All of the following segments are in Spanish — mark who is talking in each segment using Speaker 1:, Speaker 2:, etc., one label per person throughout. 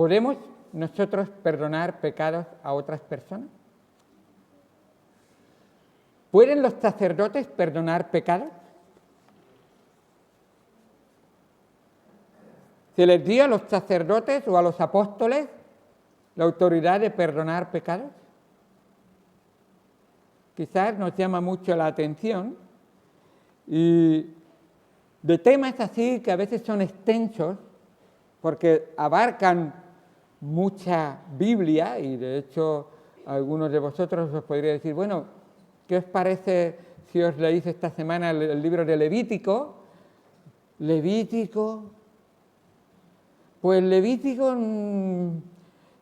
Speaker 1: ¿Podemos nosotros perdonar pecados a otras personas? ¿Pueden los sacerdotes perdonar pecados? ¿Se les dio a los sacerdotes o a los apóstoles la autoridad de perdonar pecados? Quizás nos llama mucho la atención, y de temas así que a veces son extensos porque abarcan mucha Biblia, y de hecho algunos de vosotros os podría decir, bueno, ¿qué os parece si os leéis esta semana el libro de Levítico? Levítico, pues Levítico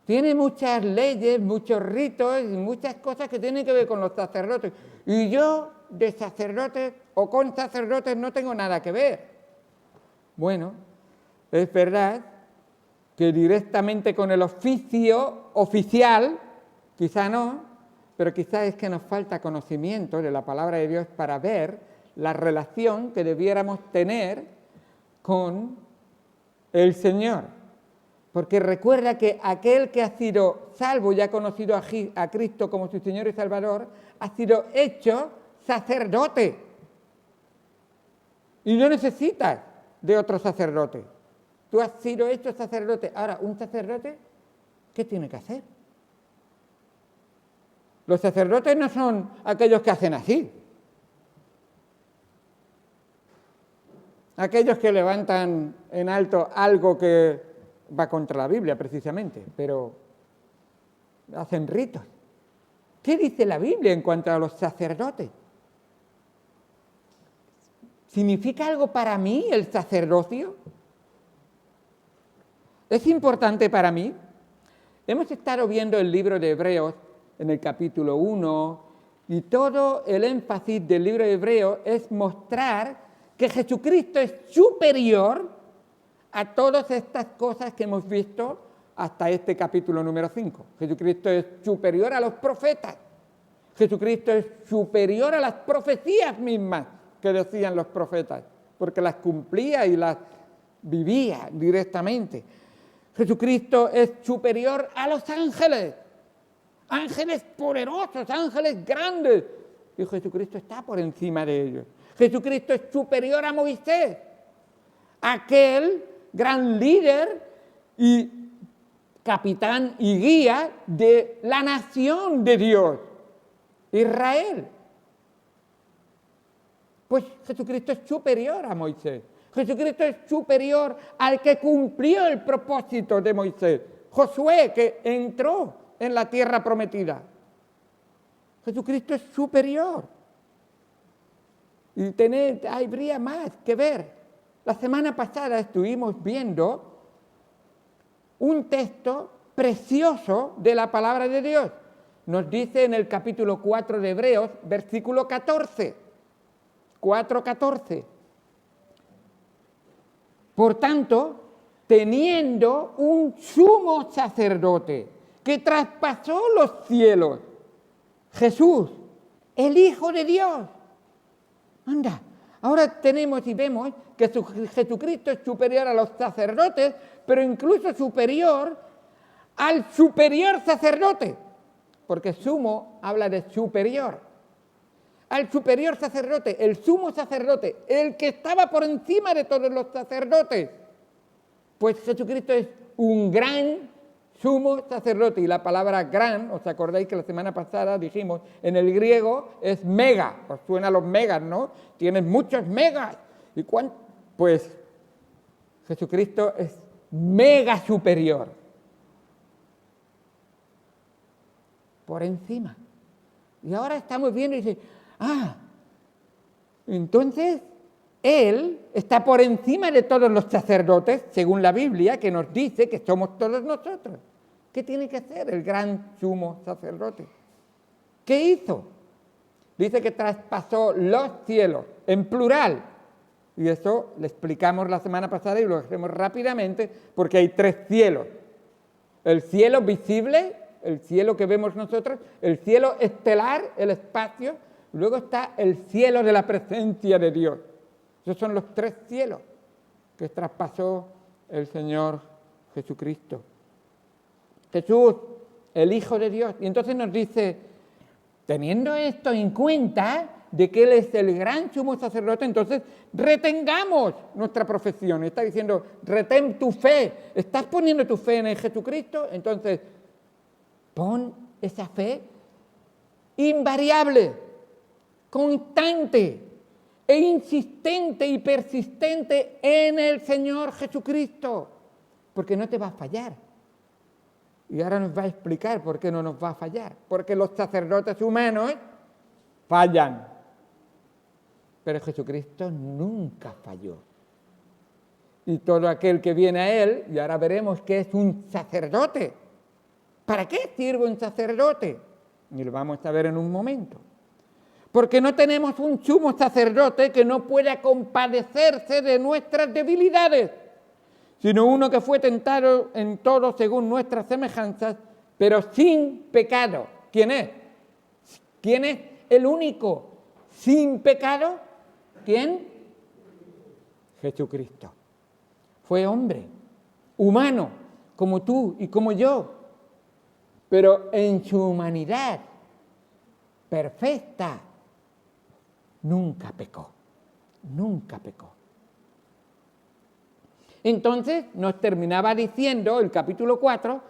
Speaker 1: tiene muchas leyes, muchos ritos y muchas cosas que tienen que ver con los sacerdotes. Y yo de sacerdotes o con sacerdotes no tengo nada que ver. Bueno, es verdad que directamente con el oficio oficial, quizá no, pero quizá es que nos falta conocimiento de la palabra de Dios para ver la relación que debiéramos tener con el Señor. Porque recuerda que aquel que ha sido salvo y ha conocido a Cristo como su Señor y Salvador, ha sido hecho sacerdote. Y no necesitas de otro sacerdote. Tú has sido hecho sacerdote. Ahora, un sacerdote, ¿qué tiene que hacer? Los sacerdotes no son aquellos que hacen así. Aquellos que levantan en alto algo que va contra la Biblia precisamente, pero hacen ritos. ¿Qué dice la Biblia en cuanto a los sacerdotes? ¿Significa algo para mí el sacerdocio? ¿Es importante para mí? Hemos estado viendo el libro de Hebreos en el capítulo 1 y todo el énfasis del libro de Hebreos es mostrar que Jesucristo es superior a todas estas cosas que hemos visto hasta este capítulo número 5. Jesucristo es superior a los profetas. Jesucristo es superior a las profecías mismas que decían los profetas, porque las cumplía y las vivía directamente. Jesucristo es superior a los ángeles, ángeles poderosos, ángeles grandes, y Jesucristo está por encima de ellos. Jesucristo es superior a Moisés, aquel gran líder y capitán y guía de la nación de Dios, Israel. Pues Jesucristo es superior a Moisés. Jesucristo es superior al que cumplió el propósito de Moisés, Josué, que entró en la tierra prometida. Jesucristo es superior. Y habría más que ver. La semana pasada estuvimos viendo un texto precioso de la palabra de Dios. Nos dice en el capítulo 4 de Hebreos, versículo 14, 4:14. Por tanto, teniendo un sumo sacerdote que traspasó los cielos, Jesús, el Hijo de Dios. Anda, ahora tenemos y vemos que Jesucristo es superior a los sacerdotes, pero incluso superior al superior sacerdote, porque sumo habla de superior. Al superior sacerdote, el sumo sacerdote, el que estaba por encima de todos los sacerdotes. Pues Jesucristo es un gran sumo sacerdote, y la palabra gran, ¿os acordáis que la semana pasada dijimos, en el griego es mega? Os suena los megas, ¿no? Tienes muchos megas. ¿Y cuánto? Pues Jesucristo es mega superior. Por encima. Y ahora estamos viendo y dice, entonces Él está por encima de todos los sacerdotes, según la Biblia, que nos dice que somos todos nosotros. ¿Qué tiene que hacer el gran sumo sacerdote? ¿Qué hizo? Dice que traspasó los cielos, en plural. Y eso lo explicamos la semana pasada y lo hacemos rápidamente porque hay 3 cielos. El cielo visible, el cielo que vemos nosotros, el cielo estelar, el espacio, luego está el cielo de la presencia de Dios. Esos son los 3 cielos que traspasó el Señor Jesucristo. Jesús, el Hijo de Dios. Y entonces nos dice, teniendo esto en cuenta, de que Él es el gran sumo sacerdote, entonces retengamos nuestra profesión. Está diciendo, retén tu fe. ¿Estás poniendo tu fe en el Jesucristo? Entonces, pon esa fe invariable, constante e insistente y persistente en el Señor Jesucristo, porque no te va a fallar. Y ahora nos va a explicar por qué no nos va a fallar. Porque los sacerdotes humanos fallan, pero Jesucristo nunca falló. Y todo aquel que viene a Él, y ahora veremos que es un sacerdote. ¿Para qué sirve un sacerdote? Y lo vamos a ver en un momento. Porque no tenemos un sumo sacerdote que no pueda compadecerse de nuestras debilidades, sino uno que fue tentado en todo según nuestras semejanzas, pero sin pecado. ¿Quién es? ¿Quién es el único sin pecado? ¿Quién? Jesucristo. Fue hombre, humano, como tú y como yo, pero en su humanidad perfecta, nunca pecó, nunca pecó. Entonces nos terminaba diciendo el capítulo 4,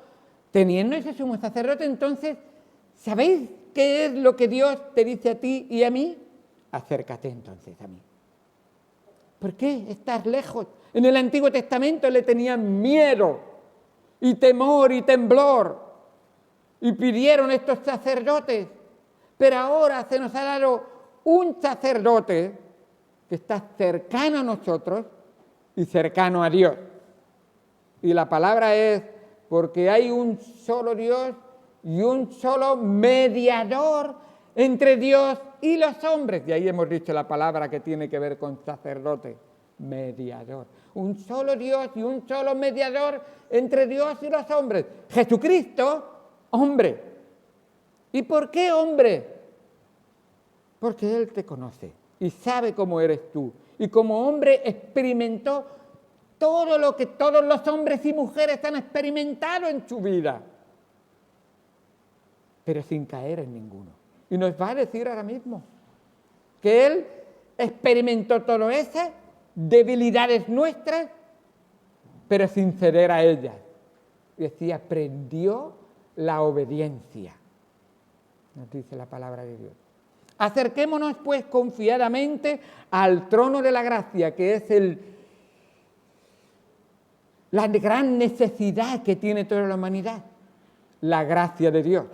Speaker 1: teniendo ese sumo sacerdote, entonces, ¿sabéis qué es lo que Dios te dice a ti y a mí? Acércate entonces a mí. ¿Por qué estás lejos? En el Antiguo Testamento le tenían miedo y temor y temblor y pidieron estos sacerdotes, pero ahora se nos ha dado un sacerdote que está cercano a nosotros y cercano a Dios. Y la palabra es, porque hay un solo Dios y un solo mediador entre Dios y los hombres. Y ahí hemos dicho la palabra que tiene que ver con sacerdote, mediador. Un solo Dios y un solo mediador entre Dios y los hombres. Jesucristo, hombre. ¿Y por qué hombre? Porque Él te conoce y sabe cómo eres tú. Y como hombre experimentó todo lo que todos los hombres y mujeres han experimentado en su vida, pero sin caer en ninguno. Y nos va a decir ahora mismo que Él experimentó todas esas debilidades nuestras, pero sin ceder a ellas. Y así aprendió la obediencia, nos dice la palabra de Dios. Acerquémonos pues confiadamente al trono de la gracia, que es la gran necesidad que tiene toda la humanidad, la gracia de Dios.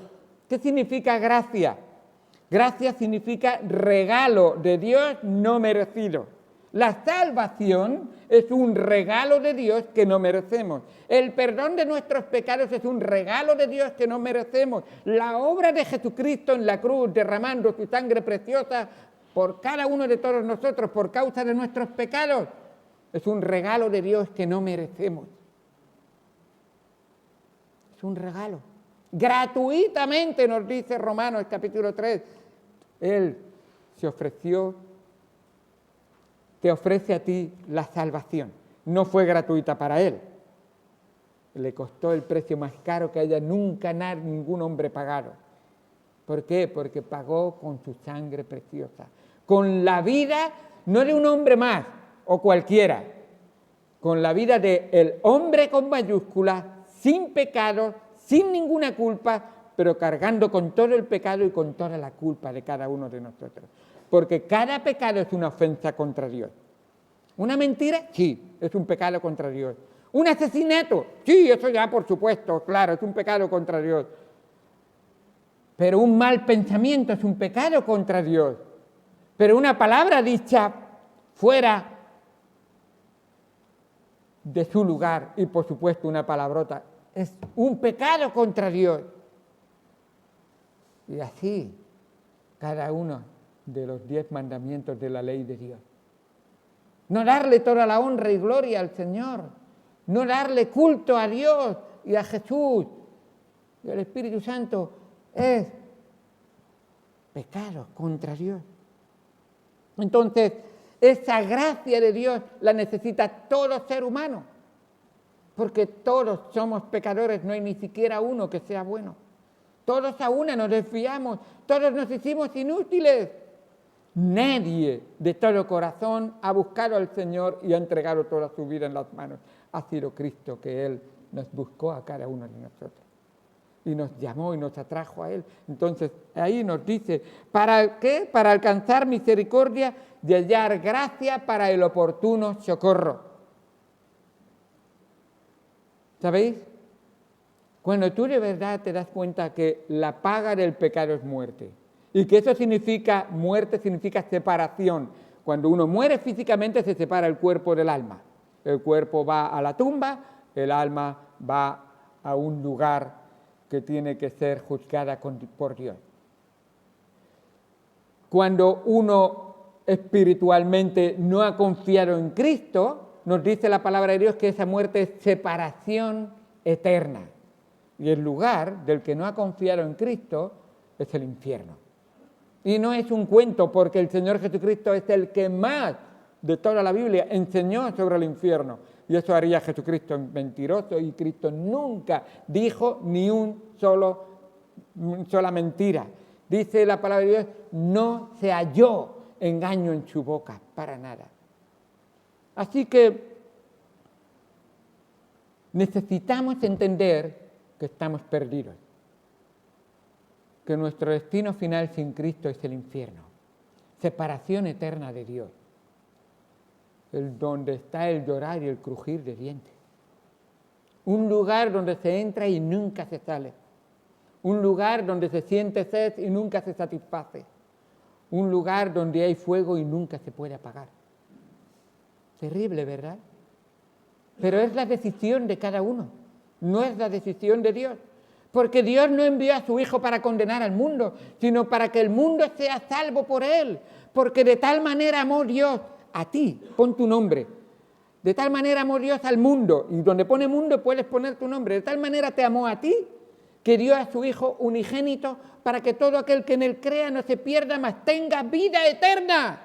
Speaker 1: ¿Qué significa gracia? Gracia significa regalo de Dios no merecido. La salvación es un regalo de Dios que no merecemos. El perdón de nuestros pecados es un regalo de Dios que no merecemos. La obra de Jesucristo en la cruz, derramando su sangre preciosa por cada uno de todos nosotros, por causa de nuestros pecados, es un regalo de Dios que no merecemos. Es un regalo. Gratuitamente, nos dice Romanos capítulo 3, Él se ofreció, te ofrece a ti la salvación. No fue gratuita para Él. Le costó el precio más caro que haya nunca ningún hombre pagado. ¿Por qué? Porque pagó con su sangre preciosa. Con la vida, no de un hombre más o cualquiera, con la vida del hombre con mayúsculas, sin pecado, sin ninguna culpa, pero cargando con todo el pecado y con toda la culpa de cada uno de nosotros. Porque cada pecado es una ofensa contra Dios. ¿Una mentira? Sí, es un pecado contra Dios. ¿Un asesinato? Sí, eso ya por supuesto, claro, es un pecado contra Dios. Pero un mal pensamiento es un pecado contra Dios. Pero una palabra dicha fuera de su lugar, y por supuesto una palabrota, es un pecado contra Dios. Y así, cada uno de los 10 mandamientos de la ley de Dios. No darle toda la honra y gloria al Señor. No darle culto a Dios y a Jesús y al Espíritu Santo es pecado contra Dios. Entonces, esa gracia de Dios la necesita todo ser humano. porque todos somos pecadores, no hay ni siquiera uno que sea bueno. Todos a una nos desviamos, todos nos hicimos inútiles. Nadie de todo corazón ha buscado al Señor y ha entregado toda su vida en las manos. Ha sido Cristo que Él nos buscó a cada uno de nosotros. Y nos llamó y nos atrajo a Él. Entonces, ahí nos dice, ¿para qué? Para alcanzar misericordia y hallar gracia para el oportuno socorro. ¿Sabéis? Cuando tú de verdad te das cuenta que la paga del pecado es muerte, y que eso significa, muerte significa separación. Cuando uno muere físicamente se separa el cuerpo del alma. El cuerpo va a la tumba, el alma va a un lugar que tiene que ser juzgada por Dios. Cuando uno espiritualmente no ha confiado en Cristo, nos dice la palabra de Dios que esa muerte es separación eterna. Y el lugar del que no ha confiado en Cristo es el infierno. Y no es un cuento, porque el Señor Jesucristo es el que más de toda la Biblia enseñó sobre el infierno. Y eso haría Jesucristo mentiroso, y Cristo nunca dijo ni una sola mentira. Dice la palabra de Dios, no se halló engaño en su boca, para nada. Así que necesitamos entender que estamos perdidos, que nuestro destino final sin Cristo es el infierno, separación eterna de Dios, donde está el llorar y el crujir de dientes, un lugar donde se entra y nunca se sale, un lugar donde se siente sed y nunca se satisface, un lugar donde hay fuego y nunca se puede apagar. Terrible, ¿verdad? Pero es la decisión de cada uno. No es la decisión de Dios, porque Dios no envió a su Hijo para condenar al mundo, sino para que el mundo sea salvo por Él, porque de tal manera amó Dios a ti, pon tu nombre, de tal manera amó Dios al mundo, y donde pone mundo puedes poner tu nombre, de tal manera te amó a ti, que dio a su Hijo unigénito, para que todo aquel que en Él crea no se pierda, mas tenga vida eterna,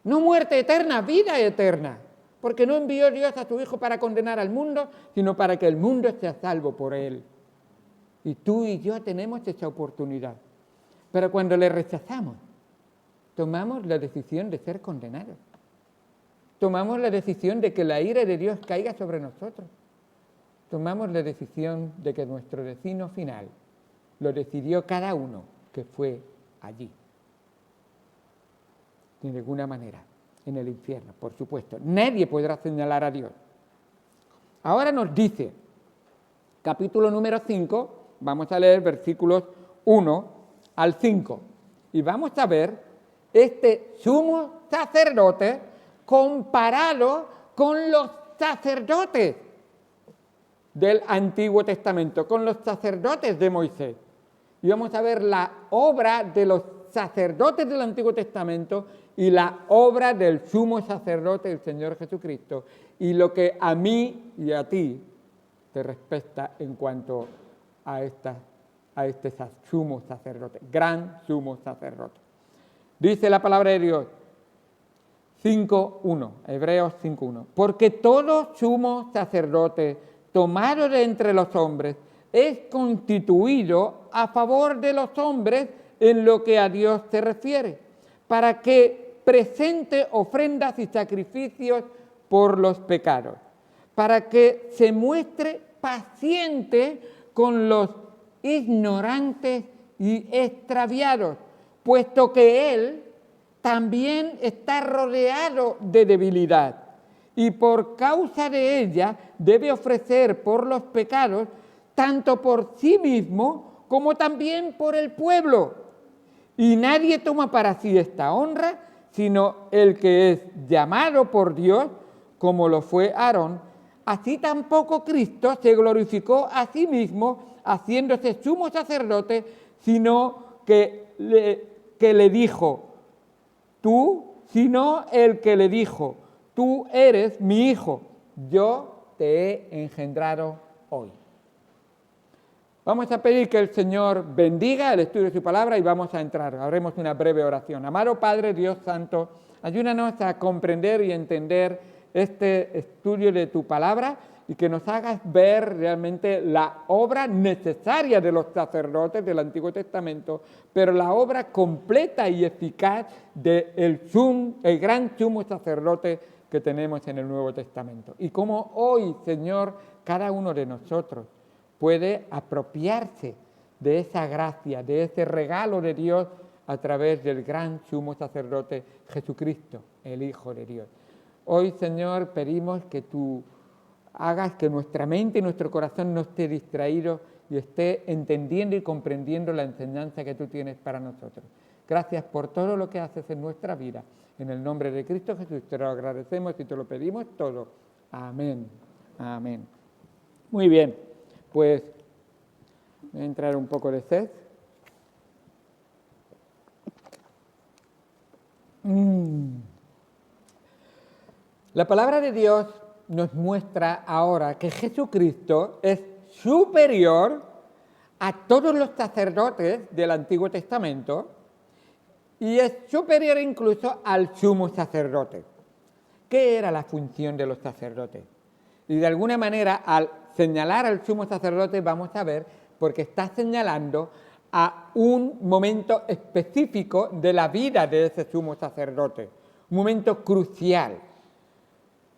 Speaker 1: no muerte eterna, vida eterna. Porque no envió Dios a su Hijo para condenar al mundo, sino para que el mundo sea salvo por Él. Y tú y yo tenemos esa oportunidad. Pero cuando le rechazamos, tomamos la decisión de ser condenados. Tomamos la decisión de que la ira de Dios caiga sobre nosotros. Tomamos la decisión de que nuestro destino final lo decidió cada uno que fue allí. De ninguna manera. En el infierno, por supuesto. Nadie podrá señalar a Dios. Ahora nos dice, capítulo número 5, vamos a leer versículos 1 al 5. Y vamos a ver este sumo sacerdote comparado con los sacerdotes del Antiguo Testamento, con los sacerdotes de Moisés. Y vamos a ver la obra de los sacerdotes del Antiguo Testamento y la obra del sumo sacerdote, el Señor Jesucristo, y lo que a mí y a ti te respecta en cuanto a este sumo sacerdote, gran sumo sacerdote. Dice la palabra de Dios, 5.1, Hebreos 5.1, porque todo sumo sacerdote tomado de entre los hombres es constituido a favor de los hombres en lo que a Dios se refiere, para que presente ofrendas y sacrificios por los pecados, para que se muestre paciente con los ignorantes y extraviados, puesto que Él también está rodeado de debilidad, y por causa de ella debe ofrecer por los pecados, tanto por sí mismo como también por el pueblo. Y nadie toma para sí esta honra, sino el que es llamado por Dios, como lo fue Aarón. Así tampoco Cristo se glorificó a sí mismo, haciéndose sumo sacerdote, sino que le dijo, sino el que le dijo, tú eres mi hijo, yo te he engendrado hoy. Vamos a pedir que el Señor bendiga el estudio de su palabra y vamos a entrar. Haremos una breve oración. Amado Padre, Dios Santo, ayúdanos a comprender y entender este estudio de tu palabra y que nos hagas ver realmente la obra necesaria de los sacerdotes del Antiguo Testamento, pero la obra completa y eficaz del el gran sumo sacerdote que tenemos en el Nuevo Testamento. Y cómo hoy, Señor, cada uno de nosotros puede apropiarse de esa gracia, de ese regalo de Dios a través del gran sumo sacerdote Jesucristo, el Hijo de Dios. Hoy, Señor, pedimos que tú hagas que nuestra mente y nuestro corazón no esté distraído y esté entendiendo y comprendiendo la enseñanza que tú tienes para nosotros. Gracias por todo lo que haces en nuestra vida. En el nombre de Cristo Jesús te lo agradecemos y te lo pedimos todo. Amén. Amén. Muy bien, pues voy a entrar un poco de sed. La palabra de Dios nos muestra ahora que Jesucristo es superior a todos los sacerdotes del Antiguo Testamento y es superior incluso al sumo sacerdote. ¿Qué era la función de los sacerdotes? Y de alguna manera, al señalar al sumo sacerdote, vamos a ver, porque está señalando a un momento específico de la vida de ese sumo sacerdote, un momento crucial.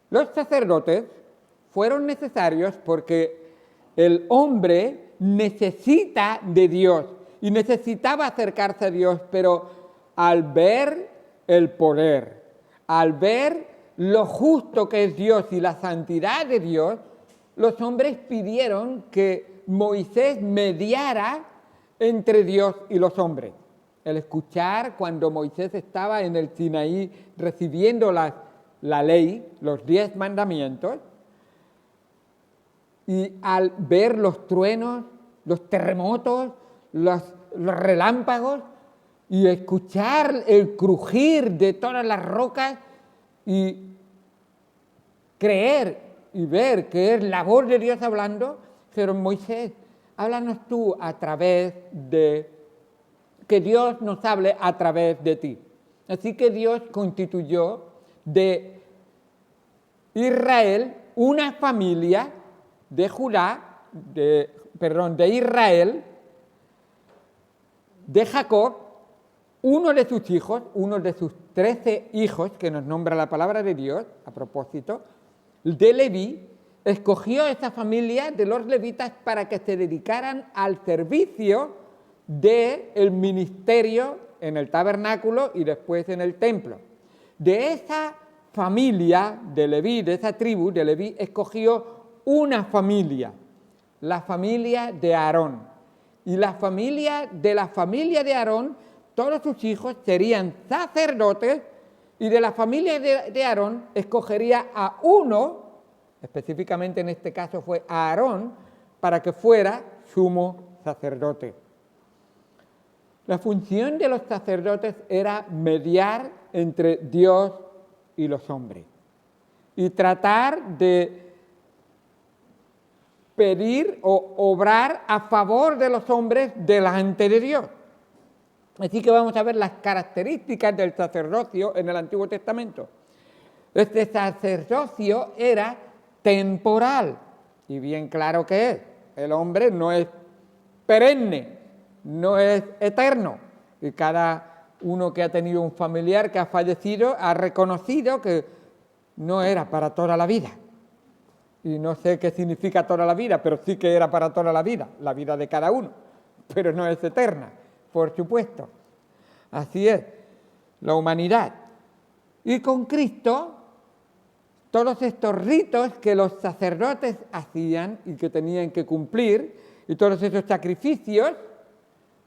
Speaker 1: Los sacerdotes fueron necesarios porque el hombre necesita de Dios y necesitaba acercarse a Dios, pero al ver el poder, al ver lo justo que es Dios y la santidad de Dios, los hombres pidieron que Moisés mediara entre Dios y los hombres. El escuchar cuando Moisés estaba en el Sinaí recibiendo la ley, los 10 mandamientos, y al ver los truenos, los terremotos, los relámpagos, y escuchar el crujir de todas las rocas, y creer y ver que es la voz de Dios hablando, pero Moisés, háblanos tú a través de, que Dios nos hable a través de ti. Así que Dios constituyó de Israel una familia de Judá, de Israel, de Jacob, uno de sus hijos, uno de sus 13 hijos, que nos nombra la palabra de Dios, a propósito, de Leví, escogió esa familia de los levitas para que se dedicaran al servicio del ministerio en el tabernáculo y después en el templo. De esa familia de Leví, de esa tribu de Leví, escogió una familia, la familia de Aarón. Y la familia de Aarón, todos sus hijos serían sacerdotes, y de la familia de Aarón escogería a uno, específicamente en este caso fue a Aarón, para que fuera sumo sacerdote. La función de los sacerdotes era mediar entre Dios y los hombres y tratar de pedir o obrar a favor de los hombres delante de Dios. Así que vamos a ver las características del sacerdocio en el Antiguo Testamento. Este sacerdocio era temporal, y bien claro que es. El hombre no es perenne, no es eterno. Y cada uno que ha tenido un familiar que ha fallecido ha reconocido que no era para toda la vida. Y no sé qué significa toda la vida, pero sí que era para toda la vida de cada uno, pero no es eterna, por supuesto. Así es, la humanidad. Y con Cristo, todos estos ritos que los sacerdotes hacían y que tenían que cumplir, y todos esos sacrificios,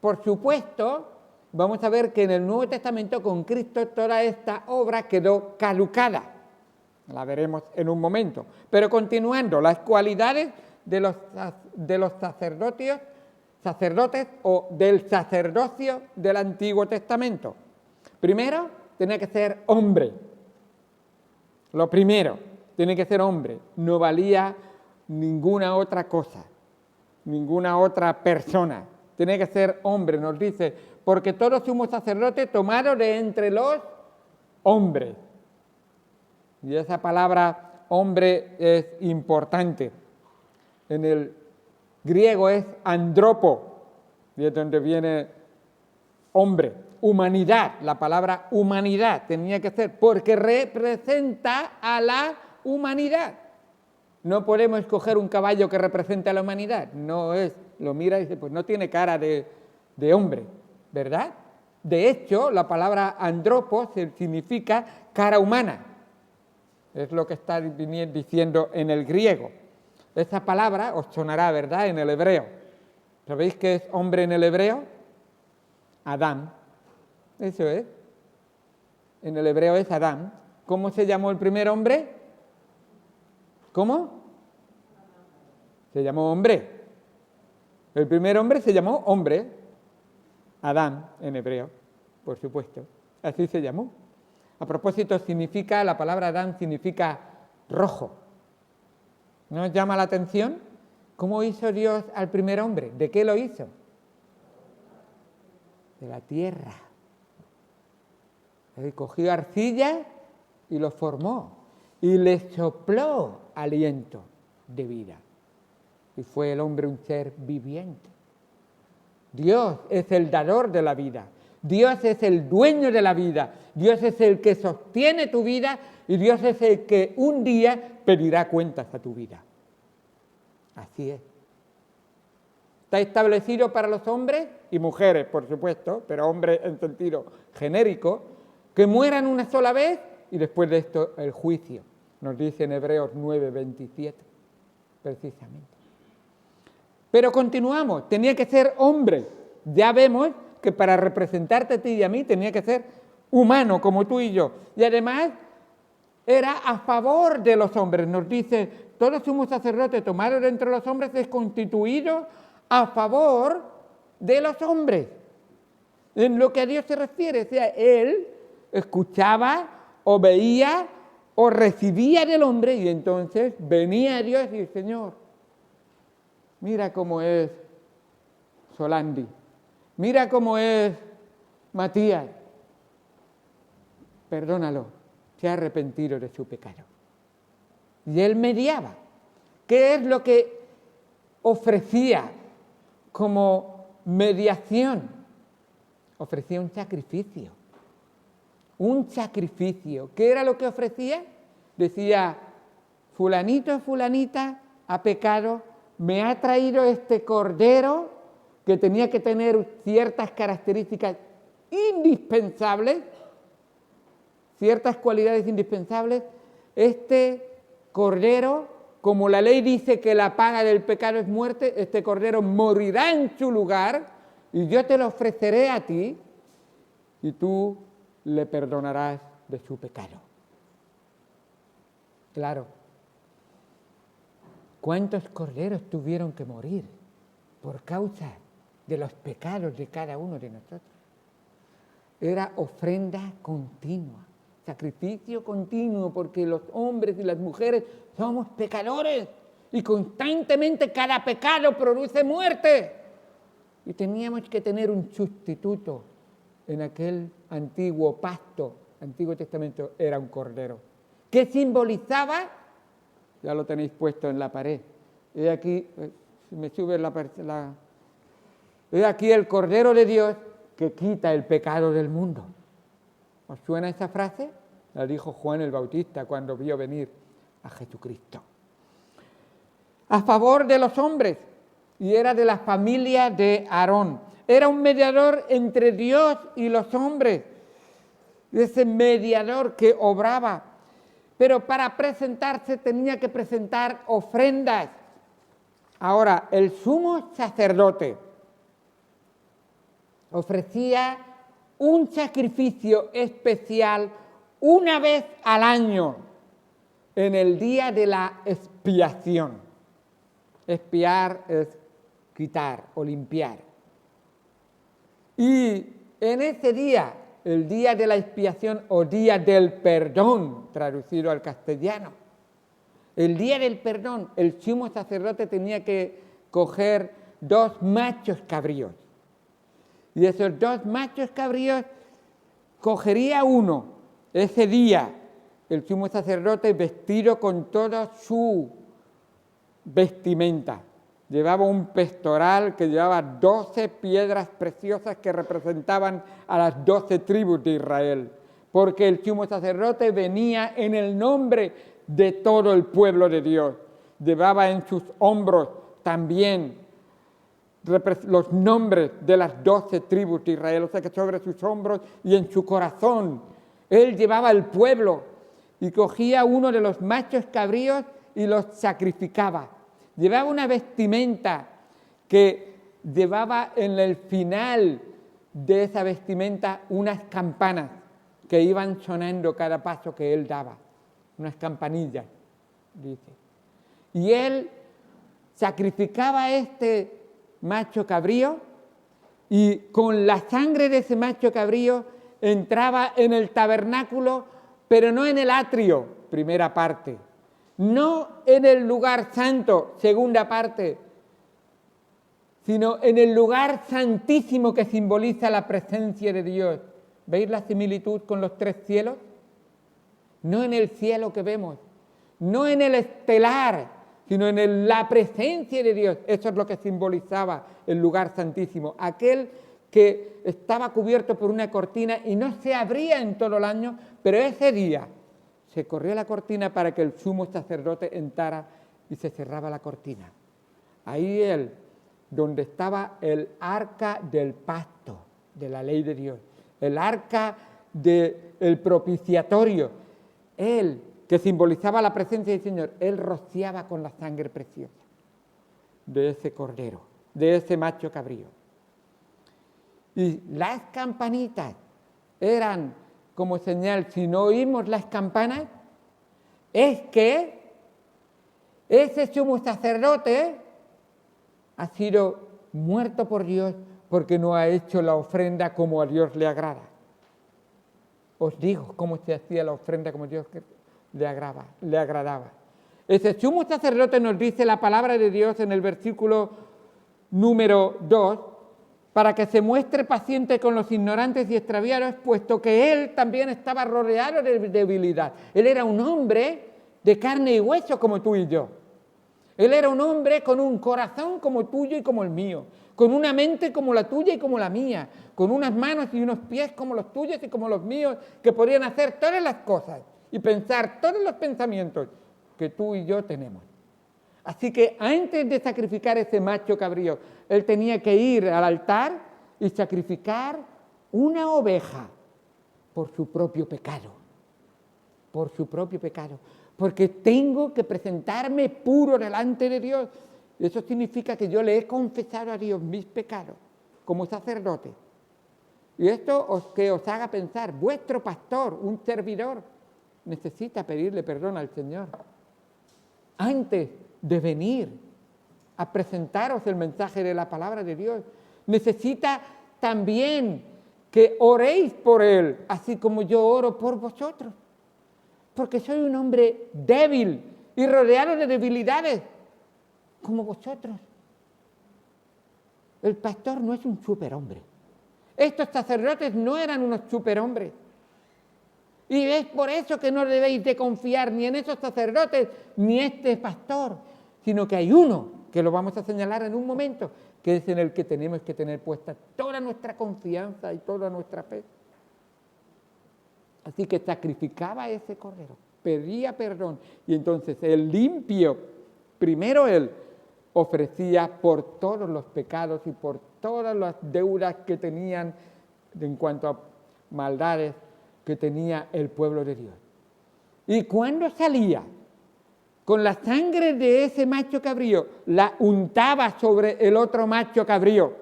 Speaker 1: por supuesto, vamos a ver que en el Nuevo Testamento con Cristo toda esta obra quedó caducada. La veremos en un momento. Pero continuando, las cualidades de los sacerdotes o del sacerdocio del Antiguo Testamento. Primero, tenía que ser hombre. Lo primero, tiene que ser hombre. No valía ninguna otra cosa, ninguna otra persona. Tiene que ser hombre, nos dice, porque todos somos sacerdotes tomados de entre los hombres. Y esa palabra hombre es importante. En el griego es andropo, de donde viene hombre, humanidad. La palabra humanidad tenía que ser, porque representa a la humanidad. No podemos escoger un caballo que represente a la humanidad. No es, lo mira y dice, pues no tiene cara de hombre, ¿verdad? De hecho, la palabra andropo significa cara humana. Es lo que está diciendo en el griego. Esa palabra os sonará, ¿verdad?, en el hebreo. ¿Sabéis qué es hombre en el hebreo? Adán. Eso es. En el hebreo es Adán. ¿Cómo se llamó el primer hombre? ¿Cómo? Se llamó hombre. El primer hombre se llamó hombre. Adán en hebreo, por supuesto. Así se llamó. A propósito, la palabra Adán significa rojo. ¿No os llama la atención? ¿Cómo hizo Dios al primer hombre? ¿De qué lo hizo? De la tierra. Él cogió arcilla y lo formó. Y le sopló aliento de vida. Y fue el hombre un ser viviente. Dios es el dador de la vida. Dios es el dueño de la vida. Dios es el que sostiene tu vida y Dios es el que un día pedirá cuentas a tu vida. Así es. Está establecido para los hombres y mujeres, por supuesto, pero hombres en sentido genérico, que mueran una sola vez y después de esto el juicio. Nos dice en Hebreos 9:27, precisamente. Pero continuamos, tenía que ser hombre. Ya vemos que para representarte a ti y a mí tenía que ser humano como tú y yo. Y además era a favor de los hombres. Nos dice, todo sumo sacerdote tomado de entre los hombres es constituido a favor de los hombres. En lo que a Dios se refiere, o sea, él escuchaba o veía o recibía del hombre y entonces venía a Dios y dice, Señor, mira cómo es Solandi, mira cómo es Matías, perdónalo, se ha arrepentido de su pecado. Y él mediaba. ¿Qué es lo que ofrecía como mediación? Ofrecía un sacrificio. Un sacrificio. ¿Qué era lo que ofrecía? Decía, fulanito, fulanita, ha pecado, me ha traído este cordero que tenía que tener ciertas características indispensables, ciertas cualidades indispensables. Este cordero, como la ley dice que la paga del pecado es muerte, este cordero morirá en su lugar y yo te lo ofreceré a ti y tú le perdonarás de su pecado. Claro. ¿Cuántos corderos tuvieron que morir por causa de los pecados de cada uno de nosotros? Era ofrenda continua, sacrificio continuo, porque los hombres y las mujeres somos pecadores y constantemente cada pecado produce muerte. Y teníamos que tener un sustituto. En aquel antiguo pacto, Antiguo Testamento, era un cordero. ¿Qué simbolizaba? Ya lo tenéis puesto en la pared. He aquí, si me sube he aquí el Cordero de Dios que quita el pecado del mundo. ¿Os suena esa frase? La dijo Juan el Bautista cuando vio venir a Jesucristo. A favor de los hombres, y era de la familia de Aarón. Era un mediador entre Dios y los hombres. Ese mediador que obraba. Pero para presentarse tenía que presentar ofrendas. Ahora, el sumo sacerdote ofrecía un sacrificio especial una vez al año, en el día de la expiación. Expiar es quitar o limpiar. Y en ese día, el día de la expiación o día del perdón, traducido al castellano, el día del perdón, el sumo sacerdote tenía que coger 2 machos cabríos. Y esos 2 machos cabríos cogería uno ese día el sumo sacerdote vestido con toda su vestimenta. Llevaba un pectoral que llevaba 12 piedras preciosas que representaban a las 12 tribus de Israel, porque el sumo sacerdote venía en el nombre de todo el pueblo de Dios. Llevaba en sus hombros también los nombres de las 12 tribus de Israel, o sea que sobre sus hombros y en su corazón él llevaba el pueblo y cogía uno de los machos cabríos y los sacrificaba. Llevaba una vestimenta que llevaba en el final de esa vestimenta unas campanas que iban sonando cada paso que él daba, unas campanillas, dice. Y él sacrificaba este macho cabrío y con la sangre de ese macho cabrío entraba en el tabernáculo, pero no en el atrio, primera parte, no en el lugar santo, segunda parte, sino en el lugar santísimo que simboliza la presencia de Dios. ¿Veis la similitud con los 3 cielos? No en el cielo que vemos, no en el estelar, sino en la presencia de Dios. Eso es lo que simbolizaba el lugar santísimo, aquel que estaba cubierto por una cortina y no se abría en todo el año, pero ese día se corrió la cortina para que el sumo sacerdote entrara y se cerraba la cortina. Ahí él, donde estaba el arca del pacto, de la ley de Dios, el arca del propiciatorio, él, que simbolizaba la presencia del Señor, él rociaba con la sangre preciosa de ese cordero, de ese macho cabrío. Y las campanitas eran como señal, si no oímos las campanas, es que ese sumo sacerdote ha sido muerto por Dios porque no ha hecho la ofrenda como a Dios le agrada. Os digo cómo se hacía la ofrenda como a Dios le agradaba. Ese sumo sacerdote nos dice la palabra de Dios en el versículo número 2, para que se muestre paciente con los ignorantes y extraviados, puesto que él también estaba rodeado de debilidad. Él era un hombre de carne y hueso como tú y yo. Él era un hombre con un corazón como tuyo y como el mío, con una mente como la tuya y como la mía, con unas manos y unos pies como los tuyos y como los míos, que podían hacer todas las cosas y pensar todos los pensamientos que tú y yo tenemos. Así que antes de sacrificar ese macho cabrío, él tenía que ir al altar y sacrificar una oveja por su propio pecado. Por su propio pecado. Porque tengo que presentarme puro delante de Dios. Eso significa que yo le he confesado a Dios mis pecados como sacerdote. Y esto que os haga pensar, vuestro pastor, un servidor, necesita pedirle perdón al Señor antes de venir a presentaros el mensaje de la palabra de Dios. Necesita también que oréis por él, así como yo oro por vosotros, porque soy un hombre débil y rodeado de debilidades, como vosotros. El pastor no es un superhombre. Estos sacerdotes no eran unos superhombres. Y es por eso que no debéis de confiar ni en esos sacerdotes ni en este pastor, sino que hay uno, que lo vamos a señalar en un momento, que es en el que tenemos que tener puesta toda nuestra confianza y toda nuestra fe. Así que sacrificaba ese cordero, pedía perdón, y entonces el limpio, primero él ofrecía por todos los pecados y por todas las deudas que tenían en cuanto a maldades que tenía el pueblo de Dios. Y cuando salía con la sangre de ese macho cabrío, la untaba sobre el otro macho cabrío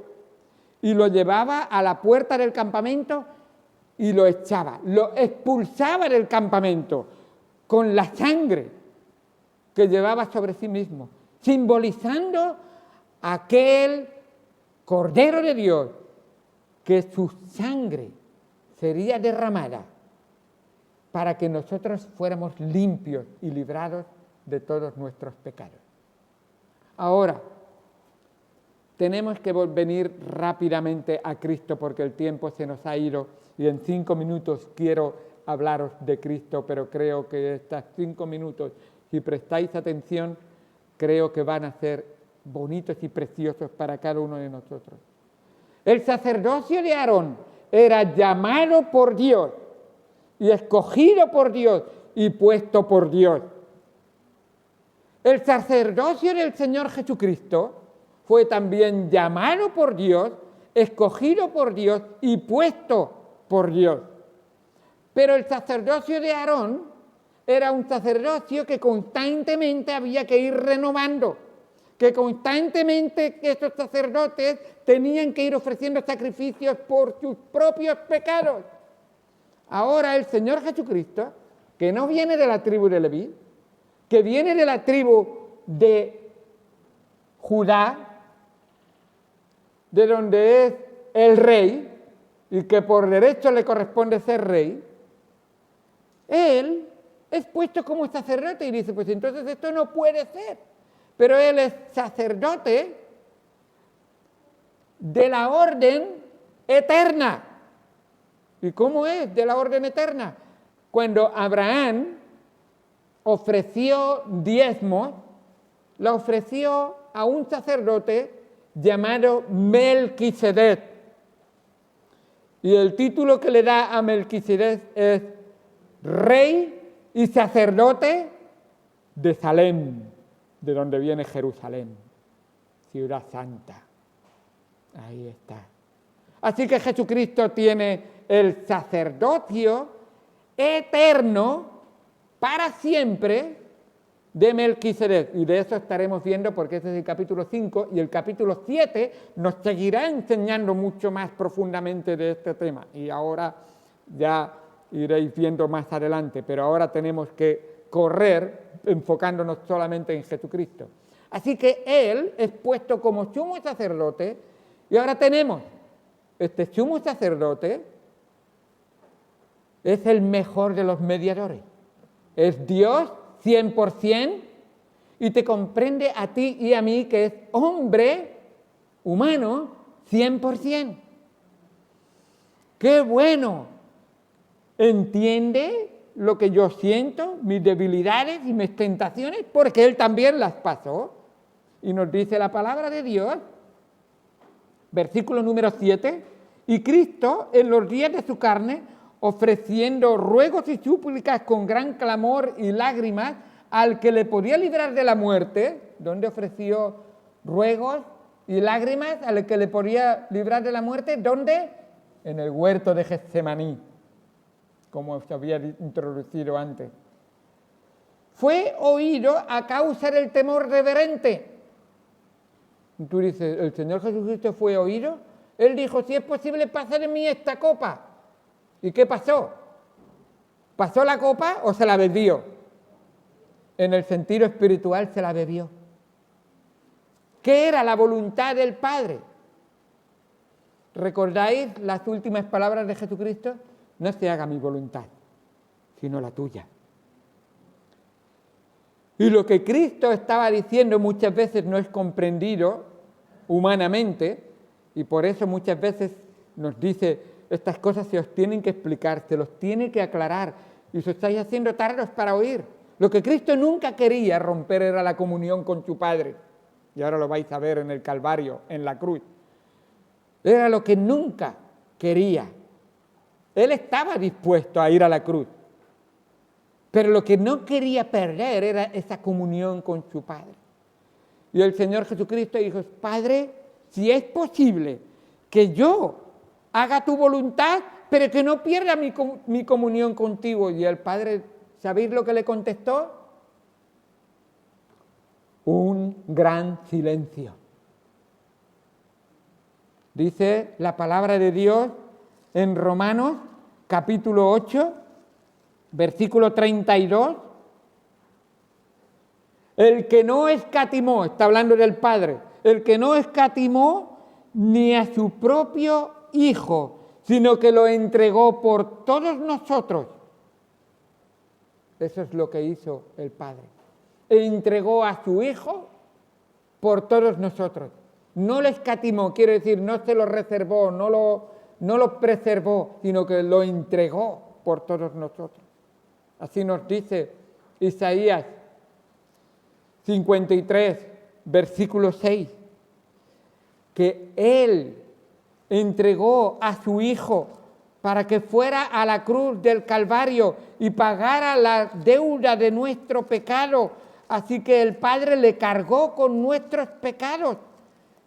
Speaker 1: y lo llevaba a la puerta del campamento y lo echaba, lo expulsaba del campamento con la sangre que llevaba sobre sí mismo, simbolizando aquel Cordero de Dios, que su sangre sería derramada para que nosotros fuéramos limpios y librados de todos nuestros pecados. Ahora, tenemos que venir rápidamente a Cristo porque el tiempo se nos ha ido y en 5 minutos quiero hablaros de Cristo, pero creo que estos 5 minutos, si prestáis atención, creo que van a ser bonitos y preciosos para cada uno de nosotros. El sacerdocio de Aarón era llamado por Dios y escogido por Dios y puesto por Dios. El sacerdocio del Señor Jesucristo fue también llamado por Dios, escogido por Dios y puesto por Dios. Pero el sacerdocio de Aarón era un sacerdocio que constantemente había que ir renovando, que constantemente estos sacerdotes tenían que ir ofreciendo sacrificios por sus propios pecados. Ahora el Señor Jesucristo, que no viene de la tribu de Leví, que viene de la tribu de Judá, de donde es el rey, y que por derecho le corresponde ser rey, él es puesto como sacerdote y dice, pues entonces esto no puede ser. Pero él es sacerdote de la orden eterna. ¿Y cómo es de la orden eterna? Cuando Abraham ofreció diezmos, la ofreció a un sacerdote llamado Melquisedec. Y el título que le da a Melquisedec es Rey y sacerdote de Salem, de donde viene Jerusalén, ciudad santa. Ahí está. Así que Jesucristo tiene el sacerdocio eterno para siempre de Melquisedec. Y de eso estaremos viendo porque ese es el capítulo 5 y el capítulo 7 nos seguirá enseñando mucho más profundamente de este tema. Y ahora ya iréis viendo más adelante, pero ahora tenemos que correr enfocándonos solamente en Jesucristo. Así que Él es puesto como sumo sacerdote y ahora tenemos este sumo sacerdote, es el mejor de los mediadores. Es Dios 100% y te comprende a ti y a mí que es hombre humano 100%. ¡Qué bueno! Entiende lo que yo siento, mis debilidades y mis tentaciones, porque Él también las pasó. Y nos dice la palabra de Dios, versículo número 7, y Cristo en los días de su carne, ofreciendo ruegos y súplicas con gran clamor y lágrimas al que le podía librar de la muerte, ¿dónde ofreció ruegos y lágrimas al que le podía librar de la muerte? ¿Dónde? En el huerto de Getsemaní, como se había introducido antes. Fue oído a causa del temor reverente. Tú dices, ¿el Señor Jesucristo fue oído? Él dijo, si es posible, pasar en mí esta copa. ¿Y qué pasó? ¿Pasó la copa o se la bebió? En el sentido espiritual se la bebió. ¿Qué era la voluntad del Padre? ¿Recordáis las últimas palabras de Jesucristo? No se haga mi voluntad, sino la tuya. Y lo que Cristo estaba diciendo muchas veces no es comprendido humanamente, y por eso muchas veces nos dice, estas cosas se os tienen que explicar, se los tiene que aclarar, y os estáis haciendo tardos para oír. Lo que Cristo nunca quería romper era la comunión con su Padre, y ahora lo vais a ver en el Calvario, en la cruz. Era lo que nunca quería. Él estaba dispuesto a ir a la cruz, pero lo que no quería perder era esa comunión con su Padre. Y el Señor Jesucristo dijo, Padre, si es posible que yo haga tu voluntad, pero que no pierda mi comunión contigo. Y el Padre, ¿sabéis lo que le contestó? Un gran silencio. Dice la palabra de Dios en Romanos, capítulo 8, versículo 32. El que no escatimó, está hablando del Padre, el que no escatimó ni a su propio Hijo, sino que lo entregó por todos nosotros. Eso es lo que hizo el Padre. Entregó a su Hijo por todos nosotros. No lo escatimó, quiere decir, no se lo reservó, no lo preservó, sino que lo entregó por todos nosotros. Así nos dice Isaías 53, versículo 6, que Él entregó a su Hijo para que fuera a la cruz del Calvario y pagara la deuda de nuestro pecado. Así que el Padre le cargó con nuestros pecados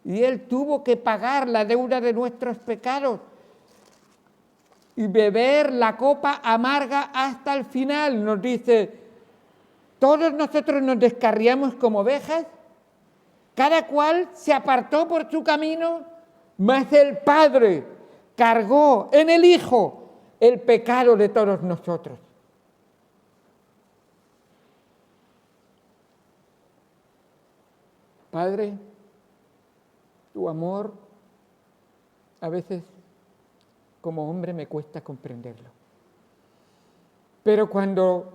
Speaker 1: y Él tuvo que pagar la deuda de nuestros pecados y beber la copa amarga hasta el final. Nos dice, todos nosotros nos descarriamos como ovejas, cada cual se apartó por su camino, mas el Padre cargó en el Hijo el pecado de todos nosotros. Padre, tu amor a veces como hombre me cuesta comprenderlo. Pero cuando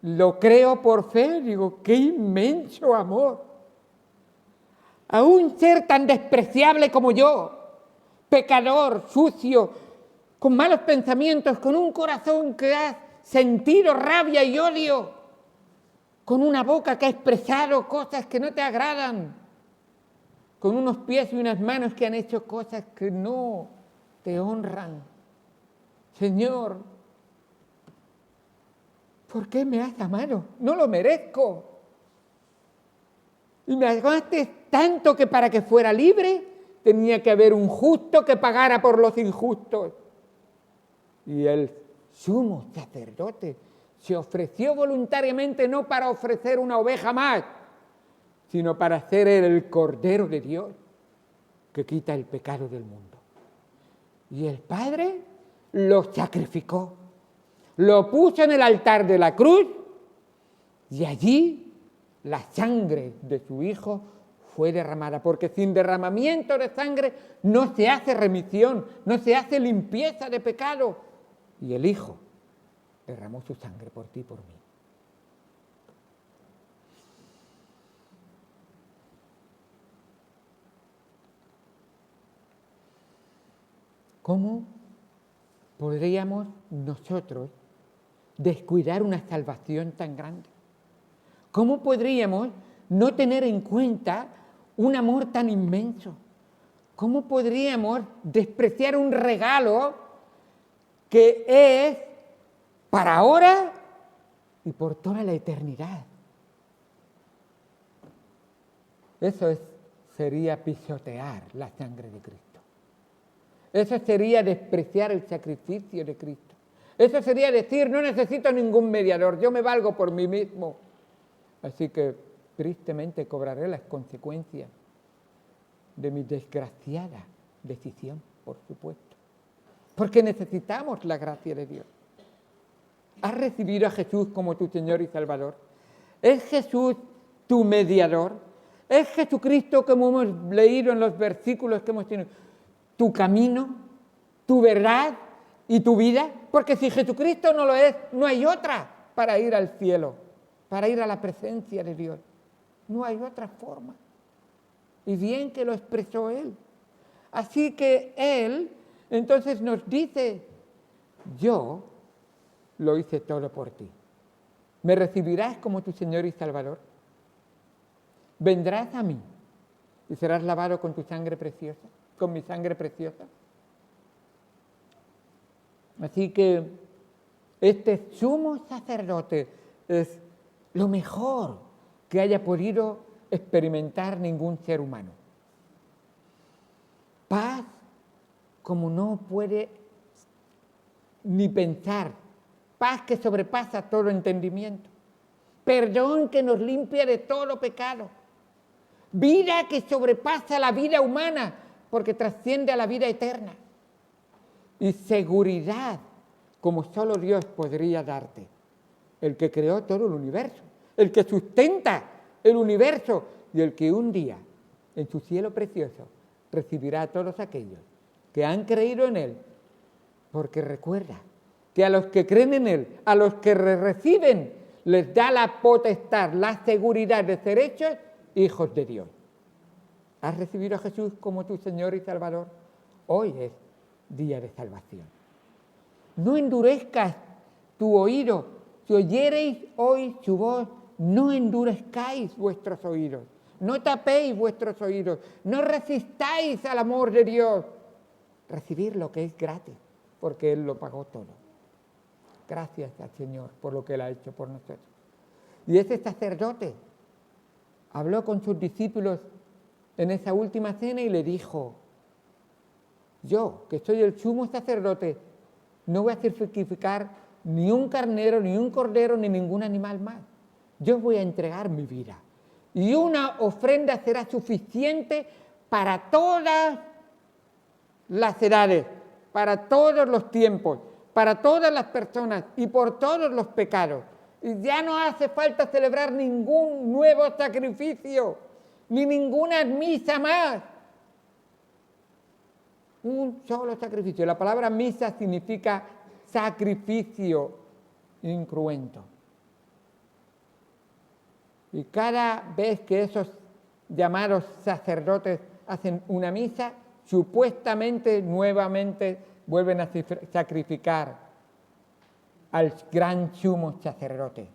Speaker 1: lo creo por fe, digo, qué inmenso amor. A un ser tan despreciable como yo, pecador, sucio, con malos pensamientos, con un corazón que ha sentido rabia y odio, con una boca que ha expresado cosas que no te agradan, con unos pies y unas manos que han hecho cosas que no te honran. Señor, ¿por qué me has amado? No lo merezco. Y me amaste tanto que para que fuera libre tenía que haber un justo que pagara por los injustos. Y el sumo sacerdote se ofreció voluntariamente no para ofrecer una oveja más, sino para ser el Cordero de Dios que quita el pecado del mundo. Y el Padre lo sacrificó, lo puso en el altar de la cruz y allí la sangre de su Hijo fue derramada, porque sin derramamiento de sangre no se hace remisión, no se hace limpieza de pecado. Y el Hijo derramó su sangre por ti y por mí. ¿Cómo podríamos nosotros descuidar una salvación tan grande? ¿Cómo podríamos no tener en cuenta un amor tan inmenso? ¿Cómo podríamos despreciar un regalo que es para ahora y por toda la eternidad? Eso sería pisotear la sangre de Cristo. Eso sería despreciar el sacrificio de Cristo. Eso sería decir, no necesito ningún mediador, yo me valgo por mí mismo. Así que tristemente cobraré las consecuencias de mi desgraciada decisión, por supuesto. Porque necesitamos la gracia de Dios. ¿Has recibido a Jesús como tu Señor y Salvador? ¿Es Jesús tu mediador? ¿Es Jesucristo, como hemos leído en los versículos que hemos tenido, tu camino, tu verdad y tu vida? Porque si Jesucristo no lo es, no hay otra para ir al cielo, para ir a la presencia de Dios. No hay otra forma. Y bien que lo expresó Él. Así que Él entonces nos dice, yo lo hice todo por ti. ¿Me recibirás como tu Señor y Salvador? ¿Vendrás a mí y serás lavado con tu sangre preciosa, con mi sangre preciosa? Así que este sumo sacerdote es lo mejor que haya podido experimentar ningún ser humano. Paz como no puede ni pensar, paz que sobrepasa todo entendimiento, perdón que nos limpia de todo pecado, vida que sobrepasa la vida humana porque trasciende a la vida eterna, y seguridad como solo Dios podría darte, el que creó todo el universo, el que sustenta el universo y el que un día en su cielo precioso recibirá a todos aquellos que han creído en Él, porque recuerda que a los que creen en Él, a los que reciben, les da la potestad, la seguridad de ser hechos hijos de Dios. ¿Has recibido a Jesús como tu Señor y Salvador? Hoy es día de salvación. no endurezcas tu oído. Si oyereis hoy su voz, no endurezcáis vuestros oídos. No tapéis vuestros oídos. No resistáis al amor de Dios. Recibir lo que es gratis, porque Él lo pagó todo. Gracias al Señor por lo que Él ha hecho por nosotros. Y ese sacerdote habló con sus discípulos en esa última cena y le dijo: yo, que soy el sumo sacerdote, no voy a sacrificar ni un carnero, ni un cordero, ni ningún animal más. Yo voy a entregar mi vida. Y una ofrenda será suficiente para todas las edades, para todos los tiempos, para todas las personas y por todos los pecados. Y ya no hace falta celebrar ningún nuevo sacrificio, ni ninguna misa más. Un solo sacrificio. La palabra misa significa sacrificio incruento. Y cada vez que esos llamados sacerdotes hacen una misa, supuestamente nuevamente vuelven a sacrificar al gran sumo sacerdote.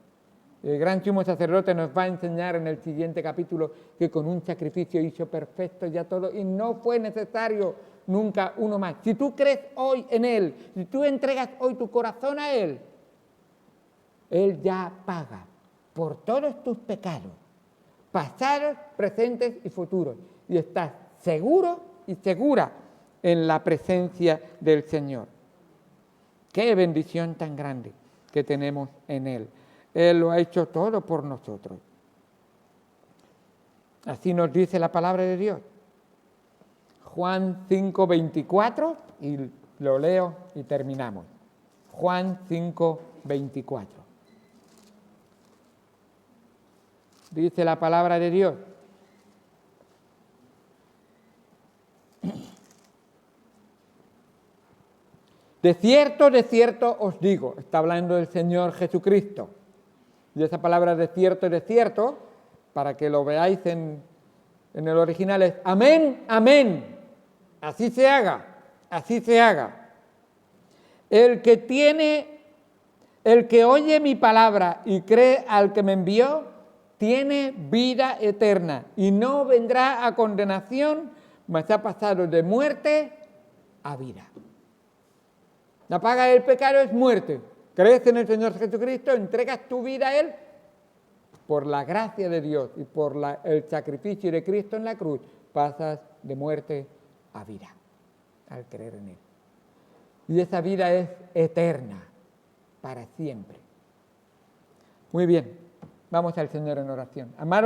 Speaker 1: El gran sumo sacerdote nos va a enseñar en el siguiente capítulo que con un sacrificio hizo perfecto ya todo y no fue necesario nunca uno más. Si tú crees hoy en Él, si tú entregas hoy tu corazón a Él, Él ya paga por todos tus pecados, pasados, presentes y futuros. Y estás seguro y segura en la presencia del Señor. Qué bendición tan grande que tenemos en Él. Él lo ha hecho todo por nosotros. Así nos dice la palabra de Dios. Juan 5:24, y lo leo y terminamos. Juan 5:24. Dice la palabra de Dios: de cierto os digo, está hablando el Señor Jesucristo. Y esa palabra de cierto, para que lo veáis en el original, es amén, amén. Así se haga, así se haga. El que oye mi palabra y cree al que me envió, tiene vida eterna y no vendrá a condenación, mas ha pasado de muerte a vida. La paga del pecado es muerte. Crees en el Señor Jesucristo, entregas tu vida a Él, por la gracia de Dios y por el sacrificio de Cristo en la cruz, pasas de muerte a vida, al creer en Él. Y esa vida es eterna, para siempre. Muy bien, vamos al Señor en oración. Amado